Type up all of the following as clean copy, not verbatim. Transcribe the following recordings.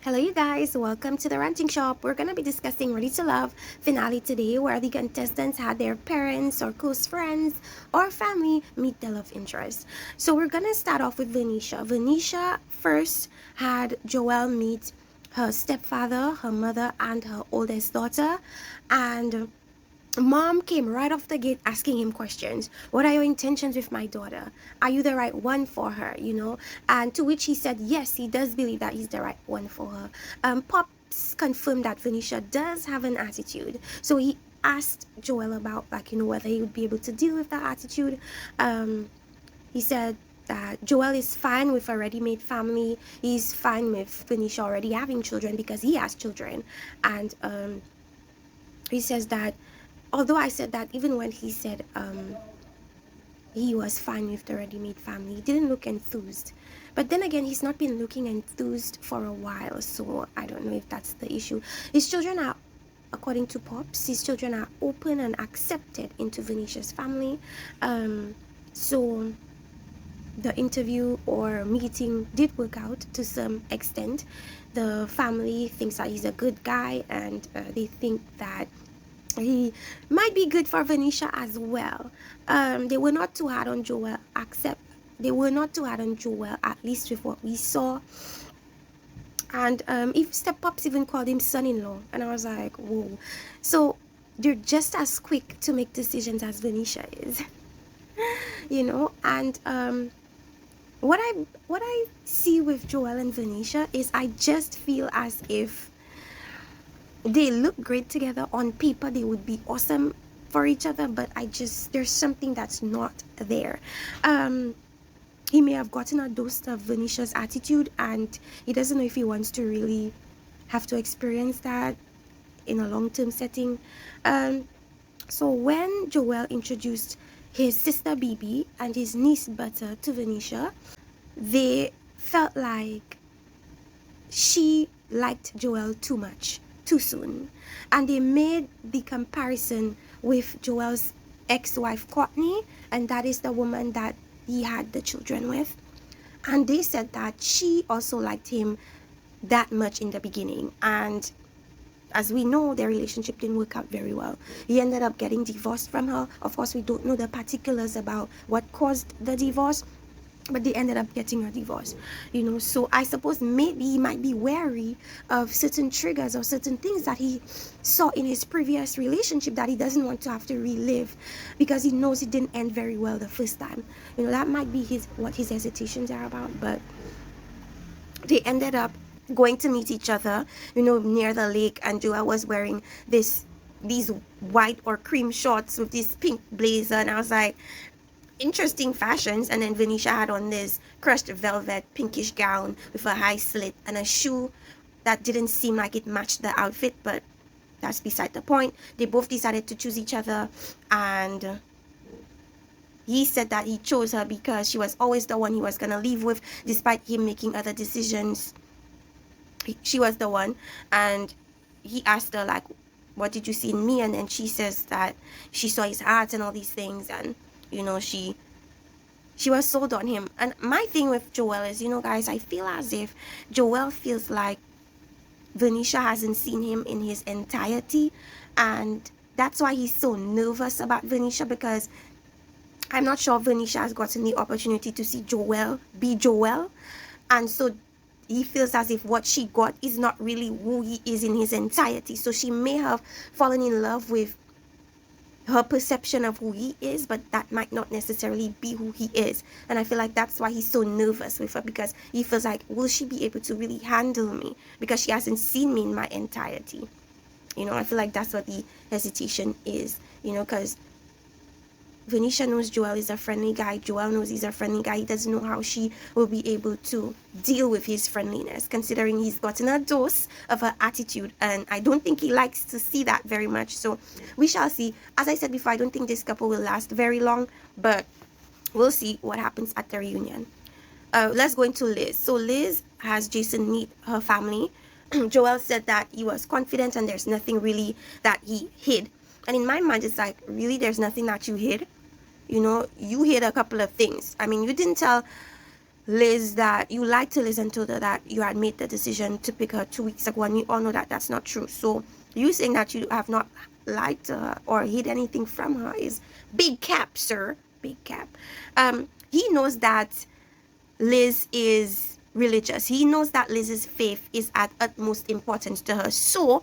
Hello, you guys. Welcome to the Ranting Shop. We're going to be discussing Ready to Love finale today, where the contestants had their parents or close friends or family meet their love interest. So, we're going to start off with Venetia. Venetia first had Joelle meet her stepfather, her mother, and her oldest daughter. And Mom came right off the gate asking him questions. What are your intentions with my daughter? Are you the right one for her? And to which he said, yes, he does believe that he's the right one for her. Pops confirmed that Venetia does have an attitude. So he asked Joel about, whether he would be able to deal with that attitude. He said that Joel is fine with a ready-made family. He's fine with Venetia already having children because he has children. And he says that although I said that, even when he said he was fine with the ready-made family, he didn't look enthused. But then again, he's not been looking enthused for a while, so I don't know if that's the issue. His children are, according to Pops, his children are open and accepted into Venetia's family. So the interview or meeting did work out to some extent. The family thinks that he's a good guy, and they think that he might be good for Venetia as well. They were not too hard on Joel, at least with what we saw. And if Step Pops even called him son-in-law, and I was like, whoa. So they're just as quick to make decisions as Venetia is. And what I see with Joel and Venetia is I just feel as if they look great together. On paper they would be awesome for each other, but there's something that's not there. He may have gotten a dose of Venetia's attitude, and he doesn't know if he wants to really have to experience that in a long-term setting. So when Joel introduced his sister Bibi and his niece Butter to Venetia, they felt like she liked Joel too much, too soon. And they made the comparison with Joel's ex-wife Courtney, and that is the woman that he had the children with. And they said that she also liked him that much in the beginning. And as we know, their relationship didn't work out very well. He ended up getting divorced from her. Of course, we don't know the particulars about what caused the divorce, but they ended up getting a divorce. So I suppose maybe he might be wary of certain triggers or certain things that he saw in his previous relationship that he doesn't want to have to relive, because he knows it didn't end very well the first time. That might be what his hesitations are about. But they ended up going to meet each other, near the lake, and Joel was wearing these white or cream shorts with this pink blazer, and I was like, interesting fashions. And then Venetia had on this crushed velvet pinkish gown with a high slit and a shoe that didn't seem like it matched the outfit, but that's beside the point. They both decided to choose each other, and he said that he chose her because she was always the one he was gonna leave with, despite him making other decisions. She was the one. And he asked her, like, what did you see in me? And then she says that she saw his heart and all these things, and she was sold on him. And my thing with Joel is, guys, I feel as if Joel feels like Venetia hasn't seen him in his entirety, and that's why he's so nervous about Venetia, because I'm not sure Venetia has gotten the opportunity to see Joel be Joel, and so he feels as if what she got is not really who he is in his entirety. So she may have fallen in love with her perception of who he is, but that might not necessarily be who he is. And I feel like that's why he's so nervous with her, because he feels like, will she be able to really handle me, because she hasn't seen me in my entirety. I feel like that's what the hesitation is, because Venetia knows Joel is a friendly guy. Joel knows he's a friendly guy. He doesn't know how she will be able to deal with his friendliness, considering he's gotten a dose of her attitude, and I don't think he likes to see that very much. So we shall see. As I said before, I don't think this couple will last very long, but we'll see what happens at the reunion. Let's go into Liz. So Liz has Jason meet her family. Joel said that he was confident and there's nothing really that he hid. And in my mind, it's like, really, there's nothing that you hid? You hid a couple of things. I mean, you didn't tell Liz that you lied to Liz and told her that you had made the decision to pick her 2 weeks ago, and we all know that that's not true. So you saying that you have not lied to her or hid anything from her is big cap, sir. Big cap. He knows that Liz is religious. He knows that Liz's faith is at utmost importance to her. So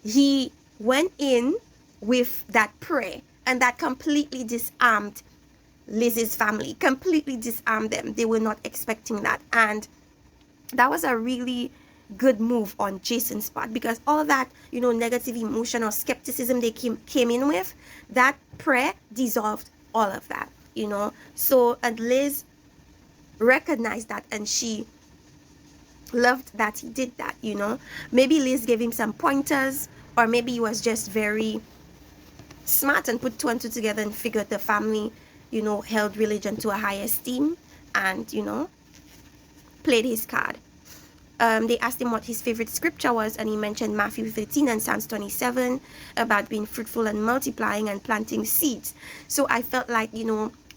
he went in with that prayer, and that completely disarmed Liz's family, completely disarmed them. They were not expecting that. And that was a really good move on Jason's part, because all that, negative emotion or skepticism they came in with, that prayer dissolved all of that, So, and Liz recognized that, and she loved that he did that, Maybe Liz gave him some pointers, or maybe he was just very smart and put two and two together and figured the family, held religion to a high esteem, and, played his card. They asked him what his favorite scripture was, and he mentioned Matthew 13 and Psalms 27 about being fruitful and multiplying and planting seeds. So I felt like,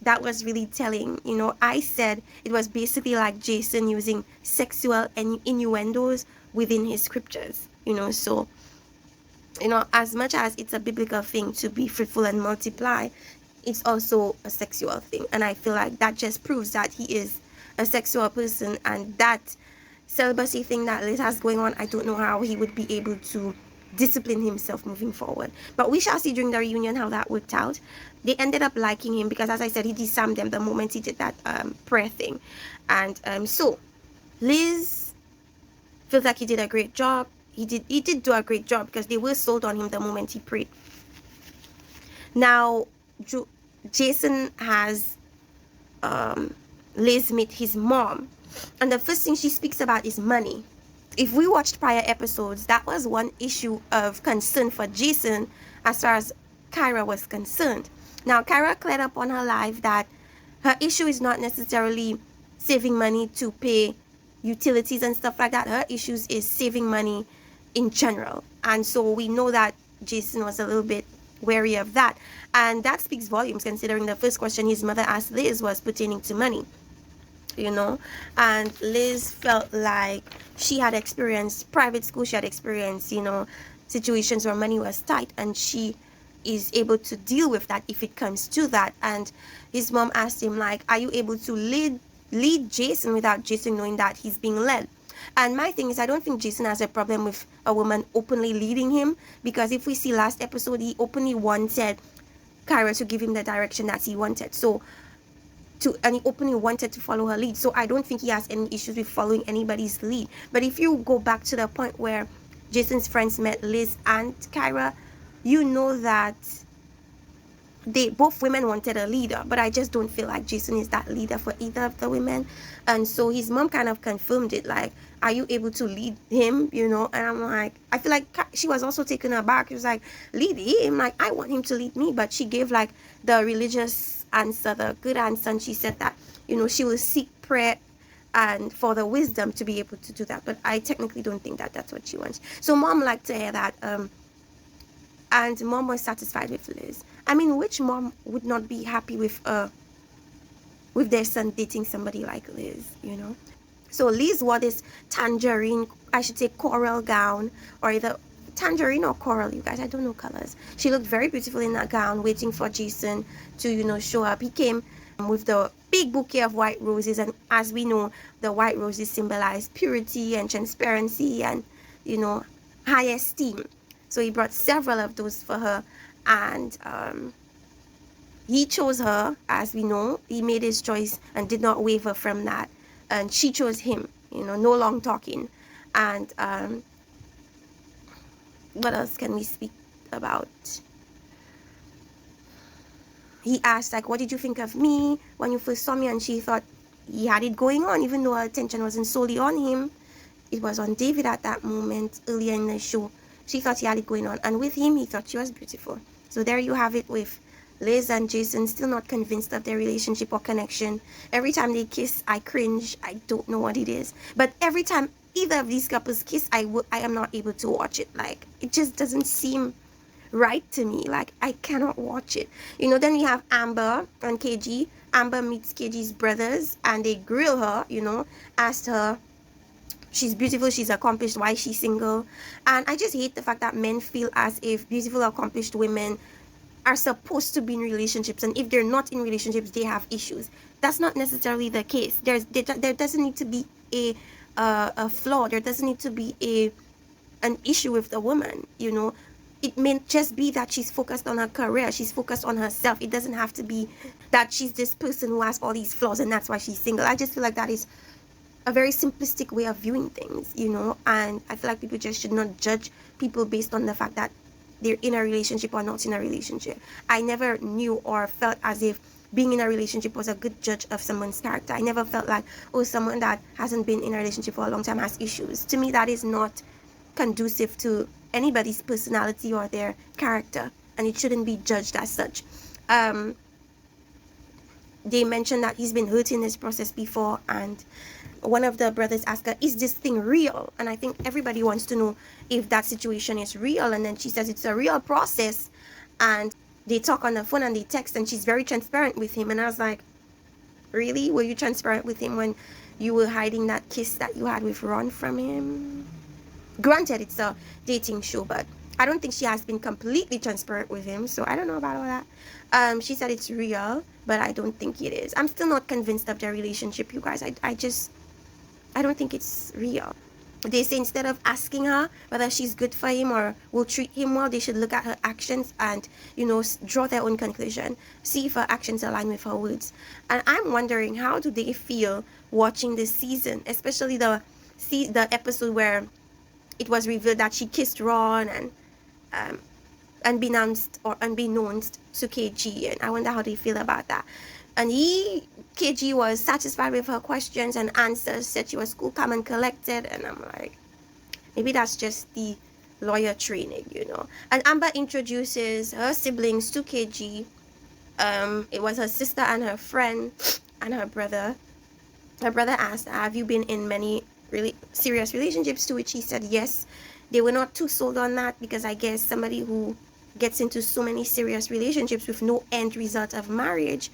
that was really telling. I said it was basically like Jason using sexual innuendos within his scriptures, so, as much as it's a biblical thing to be fruitful and multiply, it's also a sexual thing. And I feel like that just proves that he is a sexual person, and that celibacy thing that Liz has going on, I don't know how he would be able to discipline himself moving forward. But we shall see during the reunion how that worked out. They ended up liking him because, as I said, he disarmed them the moment he did that prayer thing. And so Liz feels like he did a great job. He did do a great job, because they were sold on him the moment he prayed. Now Jason has Liz meet his mom, and the first thing she speaks about is money. If we watched prior episodes, that was one issue of concern for Jason as far as Kyra was concerned. Now, Kyra cleared up on her live that her issue is not necessarily saving money to pay utilities and stuff like that. Her issues is saving money in general. And so we know that Jason was a little bit wary of that. And that speaks volumes, considering the first question his mother asked Liz was pertaining to money. And Liz felt like she had experienced private school, she had experienced, situations where money was tight, and she is able to deal with that if it comes to that. And his mom asked him, like, are you able to lead Jason without Jason knowing that he's being led? And my thing is, I don't think Jason has a problem with a woman openly leading him, because if we see last episode, he openly wanted Kyra to give him the direction that he wanted. And he openly wanted to follow her lead. So I don't think he has any issues with following anybody's lead. But if you go back to the point where Jason's friends met Liz and Kyra, you know that both women wanted a leader, but I just don't feel like Jason is that leader for either of the women. And so his mom kind of confirmed it, like, are you able to lead him, and I'm like, I feel like she was also taken aback. She was like, lead him? Like, I want him to lead me. But she gave like the religious answer, the good answer, and she said that, she will seek prayer and for the wisdom to be able to do that. But I technically don't think that that's what she wants. So mom liked to hear that, and mom was satisfied with Liz. I mean, which mom would not be happy with their son dating somebody like Liz, So Liz wore this tangerine, I should say coral gown, or either tangerine or coral, you guys, I don't know colors. She looked very beautiful in that gown, waiting for Jason to, show up. He came with the big bouquet of white roses, and as we know, the white roses symbolize purity and transparency and, high esteem. So he brought several of those for her, and he chose her. As we know, he made his choice and did not waver from that, and she chose him, no long talking. And what else can we speak about? He asked, like, what did you think of me when you first saw me? And she thought he had it going on, even though her attention wasn't solely on him. It was on David at that moment earlier in the show. She thought he had it going on, and with him, he thought she was beautiful. So there you have it, with Liz and Jason still not convinced of their relationship or connection. Every time they kiss, I cringe. I don't know what it is. But every time either of these couples kiss, I am not able to watch it. Like, it just doesn't seem right to me. Like, I cannot watch it. Then we have Amber and KG Amber meets KG's brothers and they grill her, asked her, she's beautiful, she's accomplished, why she's single. And I just hate the fact that men feel as if beautiful, accomplished women are supposed to be in relationships, and if they're not in relationships, they have issues. That's not necessarily the case. There doesn't need to be a flaw. There doesn't need to be an issue with the woman. It may just be that she's focused on her career, she's focused on herself. It doesn't have to be that she's this person who has all these flaws and that's why she's single. I just feel like that is a very simplistic way of viewing things, and I feel like people just should not judge people based on the fact that they're in a relationship or not in a relationship. I never knew or felt as if being in a relationship was a good judge of someone's character. I never felt like, oh, someone that hasn't been in a relationship for a long time has issues. To me, that is not conducive to anybody's personality or their character, and it shouldn't be judged as such. They mentioned that he's been hurt in this process before, and one of the brothers asked her, is this thing real? And I think everybody wants to know if that situation is real. And then she says it's a real process. And they talk on the phone and they text, and she's very transparent with him. And I was like, really? Were you transparent with him when you were hiding that kiss that you had with Ron from him? Granted, it's a dating show, but I don't think she has been completely transparent with him, so I don't know about all that. She said it's real, but I don't think it is. I'm still not convinced of their relationship, you guys. I don't think it's real. They say instead of asking her whether she's good for him or will treat him well, they should look at her actions and, draw their own conclusion. See if her actions align with her words. And I'm wondering, how do they feel watching this season, especially the episode where it was revealed that she kissed Ron, and unbeknownst to KG, and I wonder how they feel about that. And KG was satisfied with her questions and answers, said she was cool, calm, and collected. And I'm like, maybe that's just the lawyer training, And Amber introduces her siblings to KG. It was her sister and her friend and her brother. Her brother asked, have you been in many really serious relationships? To which he said yes. They were not too sold on that, because I guess somebody who gets into so many serious relationships with no end result of marriage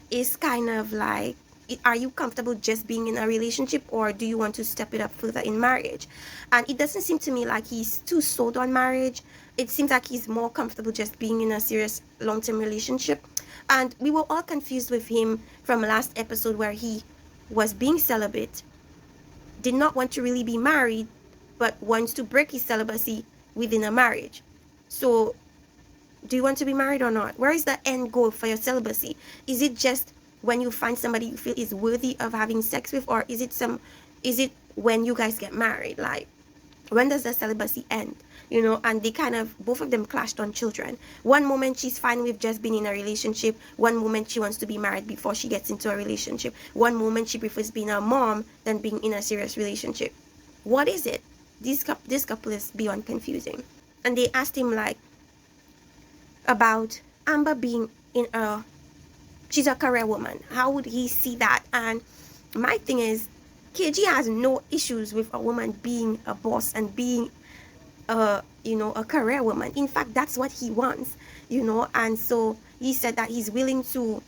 is kind of like, are you comfortable just being in a relationship, or do you want to step it up further in marriage? And it doesn't seem to me like he's too sold on marriage. It seems like he's more comfortable just being in a serious long-term relationship. And we were all confused with him from last episode, where he was being celibate, did not want to really be married, but wants to break his celibacy within a marriage. So do you want to be married or not? Where is the end goal for your celibacy? Is it just when you find somebody you feel is worthy of having sex with, or is it when you guys get married? Like, when does the celibacy end? And they both of them clashed on children. One moment she's fine with just being in a relationship. One moment she wants to be married before she gets into a relationship. One moment she prefers being a mom than being in a serious relationship. What is it? This couple is beyond confusing. And they asked him, like, about Amber being she's a career woman. How would he see that? And my thing is, KG has no issues with a woman being a boss and being a career woman. In fact, that's what he wants, and so he said that he's willing to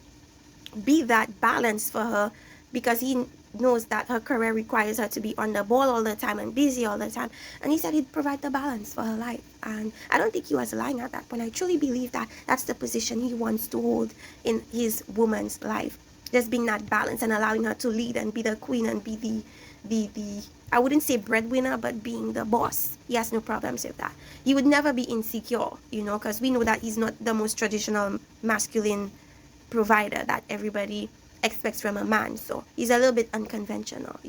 be that balance for her, because he knows that her career requires her to be on the ball all the time and busy all the time, and he said he'd provide the balance for her life. And I don't think he was lying at that point. I truly believe that that's the position he wants to hold in his woman's life, just being that balance and allowing her to lead and be the queen and be the I wouldn't say breadwinner, but being the boss. He has no problems with that. He would never be insecure, because we know that he's not the most traditional masculine provider that everybody expects from a man. So he's a little bit unconventional,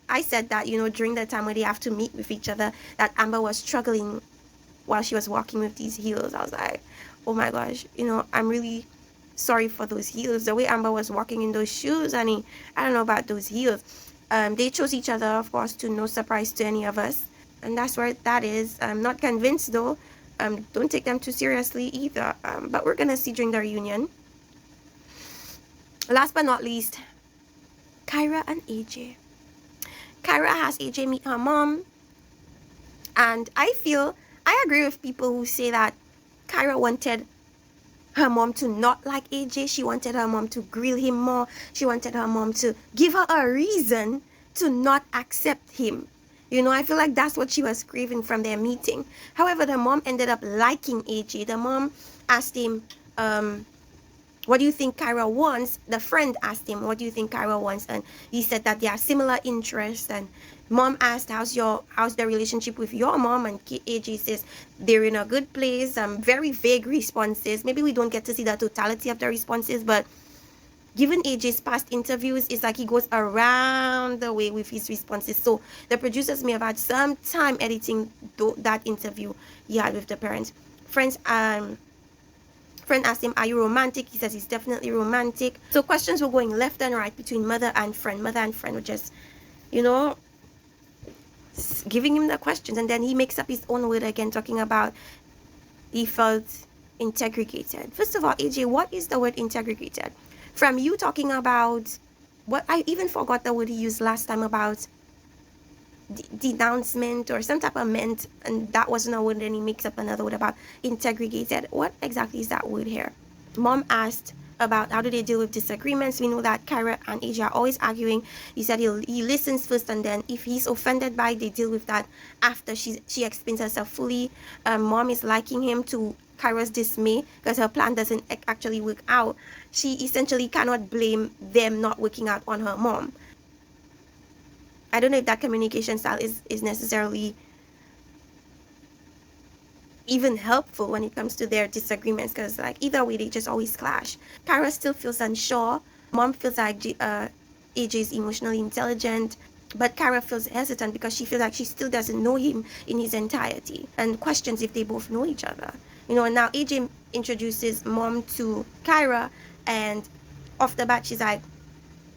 I said that, during the time where they have to meet with each other, that Amber was struggling while she was walking with these heels. I was like, oh my gosh, I'm really sorry for those heels. The way Amber was walking in those shoes, I don't know about those heels. They chose each other, of course, to no surprise to any of us. And that's where that is. I'm not convinced, though. Don't take them too seriously either. But we're going to see during the reunion. Last but not least, Kyra and AJ. Kyra has AJ meet her mom. And I agree with people who say that Kyra wanted her mom to not like AJ. She wanted her mom to grill him more. She wanted her mom to give her a reason to not accept him. You know, I feel like that's what she was craving from their meeting. However, the mom ended up liking AJ. The mom asked him, what do you think Kyra wants? The friend asked him, what do you think Kyra wants? And he said that they have similar interests. And mom asked, how's the relationship with your mom? And AJ says they're in a good place. Very vague responses. Maybe we don't get to see the totality of the responses, but given AJ's past interviews, it's like he goes around the way with his responses. So the producers may have had some time editing that interview he had with the parents. Friend asked him, are you romantic? He says he's definitely romantic. So questions were going left and right between mother and friend. Mother and friend were just, you know, giving him the questions. And then he makes up his own word again, talking about he felt integrated. First of all, AJ, what is the word integrated? From you talking about, what I even forgot the word he used last time about denouncement or some type of meant, and that wasn't a word, then he makes up another word about integrated. What exactly is that word here? Mom asked about how do they deal with disagreements. We know that Kyra and AJ are always arguing. He said he listens first, and then if he's offended by it, they deal with that after she explains herself fully. Mom is liking him to Kyra's dismay because her plan doesn't actually work out. She essentially cannot blame them not working out on her mom. I don't know if that communication style is necessarily even helpful when it comes to their disagreements, because like either way they just always clash. Kyra still feels unsure. Mom feels like AJ is emotionally intelligent, but Kyra feels hesitant because she feels like she still doesn't know him in his entirety and questions if they both know each other. You know, and now AJ introduces mom to Kyra, and off the bat she's like,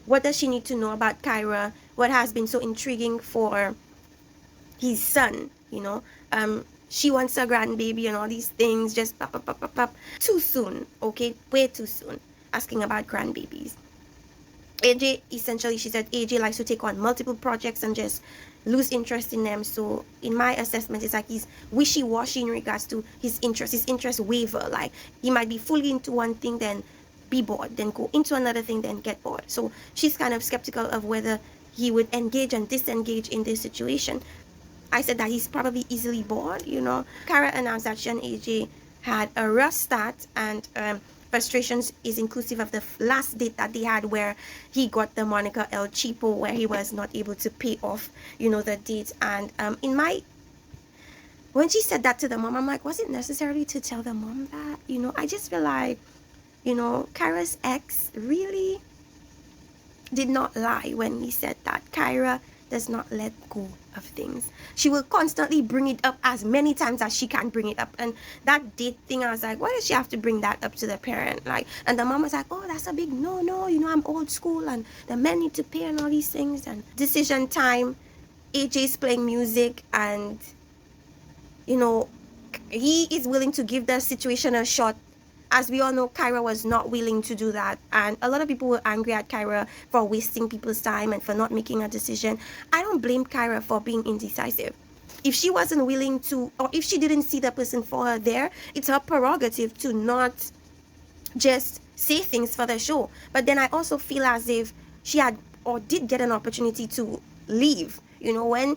what does she need to know about Kyra? What has been so intriguing for his son, you know? She wants a grandbaby and all these things, just pop, pop, pop, pop, pop. Too soon, okay? Way too soon, asking about grandbabies. AJ, essentially, she said AJ likes to take on multiple projects and just lose interest in them. So in my assessment, it's like he's wishy-washy in regards to his interest. His interest waver. Like he might be fully into one thing, then be bored, then go into another thing, then get bored. So she's kind of skeptical of whether he would engage and disengage in this situation. I said that he's probably easily bored, you know. Kyra announced that she and AJ had a rough start, and frustrations is inclusive of the last date that they had where he got the moniker El Cheapo, where he was not able to pay off, you know, the date. And when she said that to the mom, I'm like, was it necessary to tell the mom that? You know, I just feel like, you know, Kyra's ex really did not lie when he said that. Kyra does not let go of things. She will constantly bring it up as many times as she can bring it up. And that date thing, I was like, why does she have to bring that up to the parent? Like, and the mom was like, oh, that's a big no, you know, I'm old school and the men need to pay and all these things. And decision time, AJ's playing music, and you know, he is willing to give the situation a shot. As we all know, Kyra was not willing to do that, and a lot of people were angry at Kyra for wasting people's time and for not making a decision. I don't blame Kyra for being indecisive. If she wasn't willing to, or if she didn't see the person for her there, it's her prerogative to not just say things for the show. But then I also feel as if she had or did get an opportunity to leave. You know, when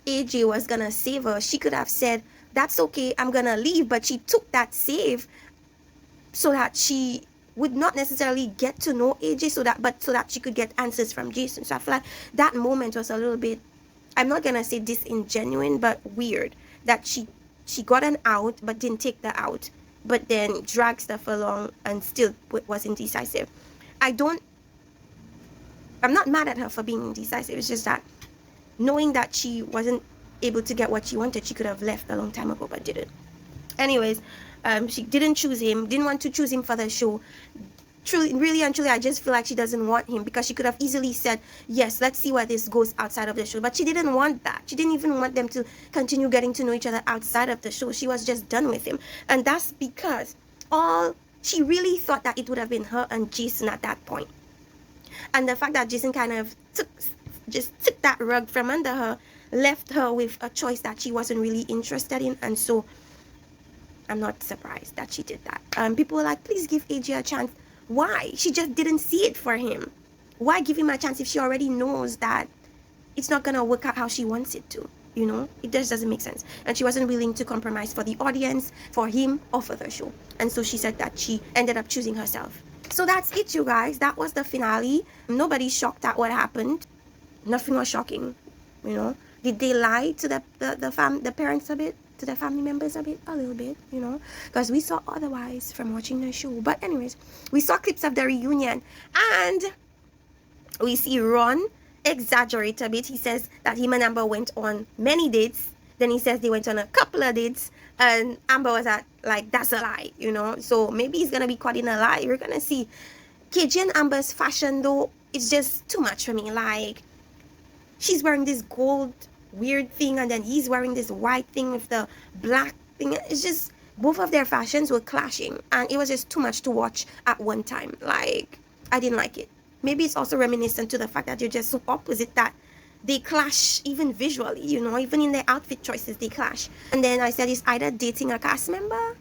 AJ was gonna save her, she could have said, that's okay, I'm gonna leave, but she took that save so that she would not necessarily get to know AJ, so that she could get answers from Jason. So I feel like that moment was a little bit, I'm not gonna say disingenuine, but weird, that she got an out but didn't take the out, but then dragged stuff along and still was indecisive. I'm not mad at her for being indecisive. It's just that knowing that she wasn't able to get what she wanted, she could have left a long time ago but didn't. Anyways, she didn't choose him, didn't want to choose him for the show. Truly, really and truly, I just feel like she doesn't want him, because she could have easily said, yes, let's see where this goes outside of the show. But she didn't want that. She didn't even want them to continue getting to know each other outside of the show. She was just done with him. And that's because she really thought that it would have been her and Jason at that point. And the fact that Jason kind of took that rug from under her, left her with a choice that she wasn't really interested in. And so I'm not surprised that she did that. People were like, please give AJ a chance. Why? She just didn't see it for him. Why give him a chance if she already knows that it's not gonna work out how she wants it to? You know, it just doesn't make sense. And she wasn't willing to compromise for the audience, for him, or for the show. And so she said that she ended up choosing herself. So that's it, you guys. That was the finale. Nobody's shocked at what happened. Nothing was shocking. You know, did they lie to the parents a bit, to the family members a bit? A little bit, you know, because we saw otherwise from watching the show. But anyways, we saw clips of the reunion, and we see Ron exaggerate a bit. He says that him and Amber went on many dates. Then he says they went on a couple of dates, and Amber was like, that's a lie, you know. So maybe he's gonna be caught in a lie. We're gonna see. KJ and Amber's fashion, though, it's just too much for me. Like, she's wearing this gold weird thing, and then he's wearing this white thing with the black thing. It's just, both of their fashions were clashing, and it was just too much to watch at one time. Like, I didn't like it. Maybe it's also reminiscent to the fact that you're just so opposite that they clash even visually, you know, even in their outfit choices, they clash. And then I said it's either dating a cast member.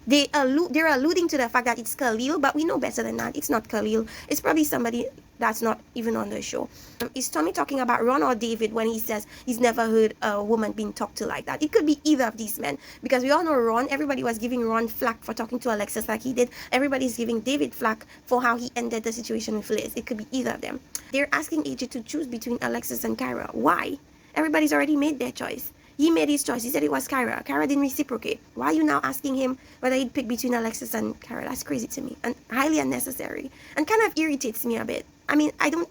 They're alluding to the fact that it's Khalil, but we know better than that. It's not Khalil. It's probably somebody that's not even on the show. Is Tommy talking about Ron or David when he says he's never heard a woman being talked to like that? It could be either of these men, because we all know Ron. Everybody was giving Ron flack for talking to Alexis like he did. Everybody's giving David flack for how he ended the situation with Liz. It could be either of them. They're asking AJ to choose between Alexis and Kyra. Why? Everybody's already made their choice. He made his choice. He said it was Kyra. Kyra didn't reciprocate. Why are you now asking him whether he'd pick between Alexis and Kyra? That's crazy to me and highly unnecessary, and kind of irritates me a bit. I mean, I feel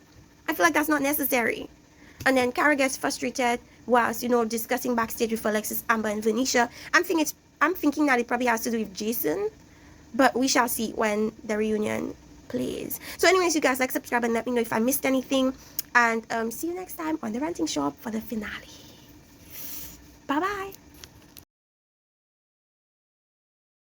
like that's not necessary. And then Kyra gets frustrated whilst, you know, discussing backstage with Alexis, Amber, and Venetia. I'm thinking that it probably has to do with Jason, but we shall see when the reunion plays. So anyways, you guys, like, subscribe, and let me know if I missed anything. And see you next time on The Ranting Shop for the finale.